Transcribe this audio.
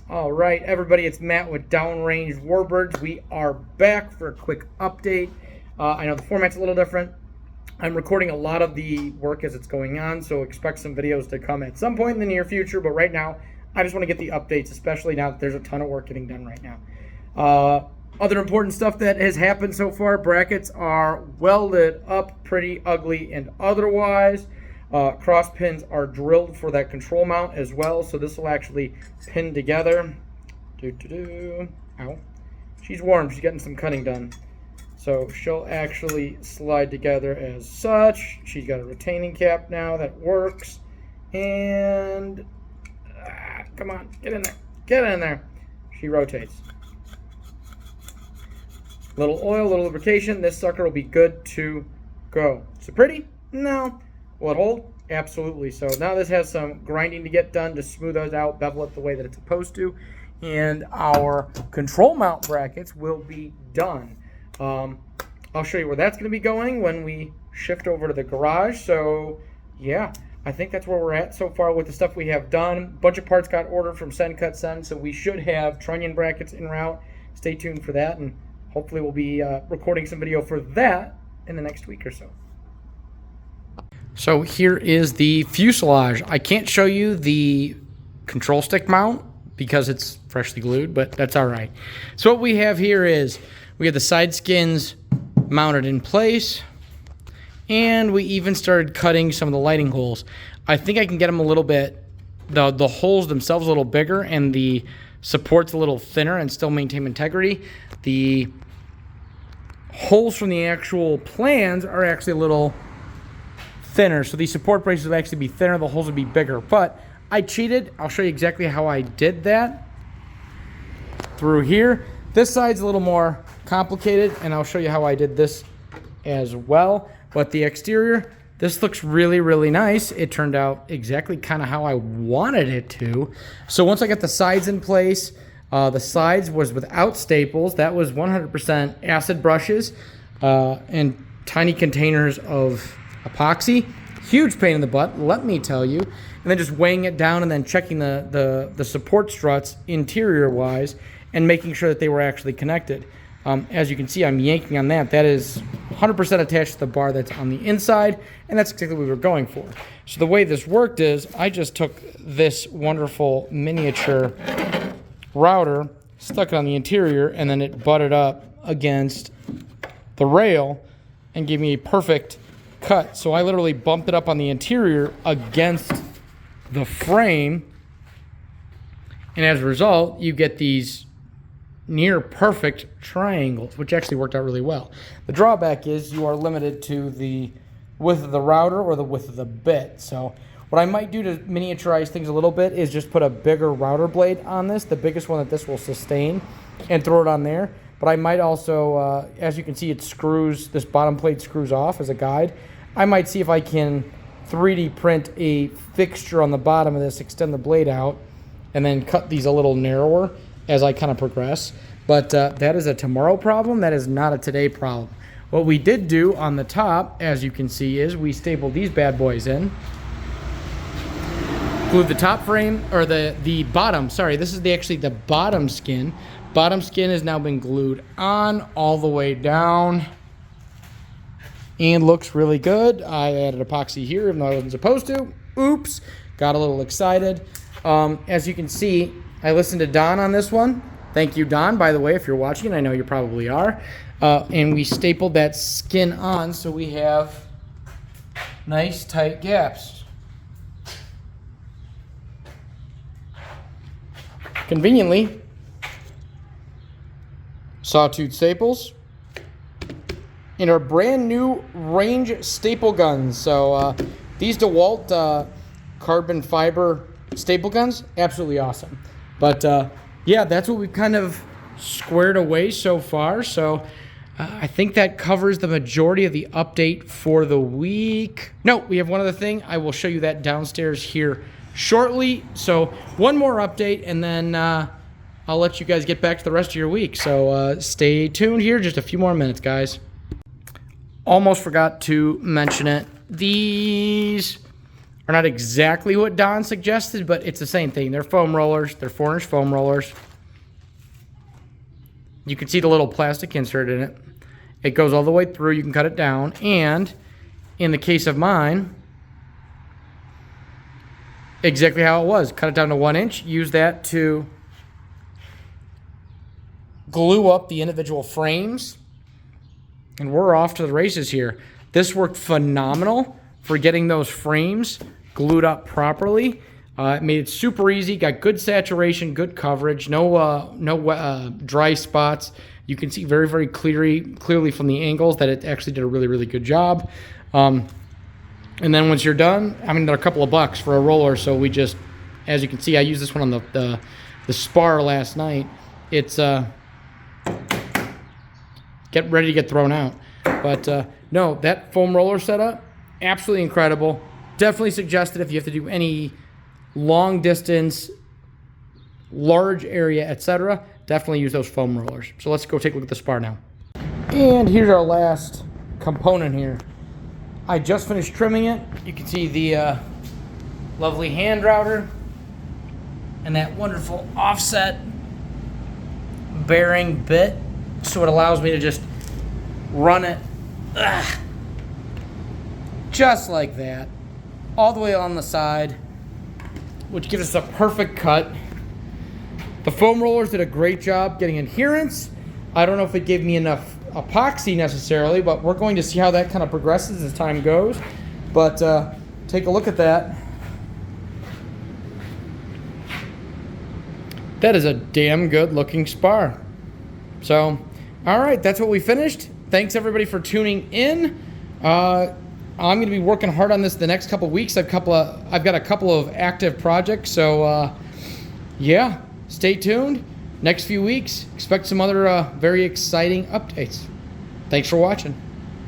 All right, everybody, it's Matt with Downrange Warbirds. We are back for a quick update. I know the format's a little different. I'm recording a lot of the work as it's going on, so expect some videos to come at some point in the near future. But right now, I just want to get the updates, especially now that there's a ton of work getting done right now. Other important stuff that has happened so far, brackets are welded up pretty ugly and otherwise. Cross pins are drilled for that control mount as well, so this will actually pin together. Ow. She's warm, she's getting some cutting done. So she'll actually slide together as such. She's got a retaining cap now that works. And come on, get in there. Get in there. She rotates. Little oil, little lubrication. This sucker will be good to go. Is it pretty? No. Will it hold? Absolutely. So now this has some grinding to get done to smooth it out, bevel it the way that it's supposed to. And our control mount brackets will be done. I'll show you where that's going to be going when we shift over to the garage. So yeah, I think that's where we're at so far with the stuff we have done. A bunch of parts got ordered from Send so we should have trunnion brackets en route. Stay tuned for that, and hopefully we'll be recording some video for that in the next week or so. So here is the fuselage. I can't show you the control stick mount because it's freshly glued, but that's all right. So what we have here is we have the side skins mounted in place, and we even started cutting some of the lighting holes. I think I can get them a little bit, the holes themselves a little bigger and the supports a little thinner and still maintain integrity. The holes from the actual plans are actually a little thinner, so these support braces will actually be thinner, the holes will be bigger. But I cheated. I'll show you exactly how I did that through here. This side's a little more complicated, and I'll show you how I did this as well. But the exterior, this looks really, really nice. It turned out exactly kind of how I wanted it to. So once I got the sides in place, the sides was without staples. That was 100% acid brushes and tiny containers of epoxy. Huge pain in the butt, let me tell you. And then just weighing it down and then checking the support struts interior wise and making sure that they were actually connected. As you can see, I'm yanking on that. That is 100% attached to the bar that's on the inside, and that's exactly what we were going for. So the way this worked is I just took this wonderful miniature router, stuck it on the interior, and then it butted up against the rail and gave me a perfect cut. So I literally bumped it up on the interior against the frame, and as a result, you get these near perfect triangles, which actually worked out really well. The drawback is you are limited to the width of the router or the width of the bit. So what I might do to miniaturize things a little bit is just put a bigger router blade on this, the biggest one that this will sustain, and throw it on there. But I might also, as you can see, it screws, this bottom plate screws off as a guide. I might see if I can 3D print a fixture on the bottom of this, extend the blade out, and then cut these a little narrower as I kind of progress. But that is a tomorrow problem. That is not a today problem. What we did do on the top, as you can see, is we stapled these bad boys in. Glued the top frame, or the bottom, sorry, this is actually the bottom skin. Bottom skin has now been glued on all the way down and looks really good. I added epoxy here even though I wasn't supposed to. Oops, got a little excited. As you can see, I listened to Don on this one. Thank you, Don, by the way, if you're watching. I know you probably are. And we stapled that skin on so we have nice tight gaps. Conveniently, sawtooth staples in our brand new range staple guns. So these DeWalt carbon fiber staple guns, absolutely awesome. But yeah, that's what we've kind of squared away so far. So I think that covers the majority of the update for the week. No, we have one other thing. I will show you that downstairs here shortly. So one more update, and then I'll let you guys get back to the rest of your week. So stay tuned here, just a few more minutes, guys. Almost forgot to mention it. These are not exactly what Don suggested, but it's the same thing. They're foam rollers. They're 4-inch foam rollers. You can see the little plastic insert in it. It goes all the way through. You can cut it down. And in the case of mine, exactly how it was. Cut it down to 1 inch. Use that to glue up the individual frames. And we're off to the races here. This worked phenomenal for getting those frames glued up properly. It made it super easy. Got good saturation, good coverage, no dry spots. You can see very, very clearly from the angles that it actually did a really, really good job. And then once you're done, I mean, they're a couple of bucks for a roller. So we just, as you can see, I used this one on the Spar last night. It's get ready to get thrown out. But no, that foam roller setup, absolutely incredible. Definitely suggested if you have to do any long distance, large area, etc., definitely use those foam rollers. So let's go take a look at the Spar now. And here's our last component here. I just finished trimming it. You can see the lovely hand router and that wonderful offset bearing bit. So it allows me to just run it just like that, all the way on the side, which gives us a perfect cut. The foam rollers did a great job getting adherence. I don't know if it gave me enough epoxy necessarily, but we're going to see how that kind of progresses as time goes. But take a look at that. That is a damn good looking Spar. So, all right, that's what we finished. Thanks everybody for tuning in. I'm going to be working hard on this the next couple of weeks. I've got a couple of active projects, so yeah, stay tuned. Next few weeks, expect some other very exciting updates. Thanks for watching.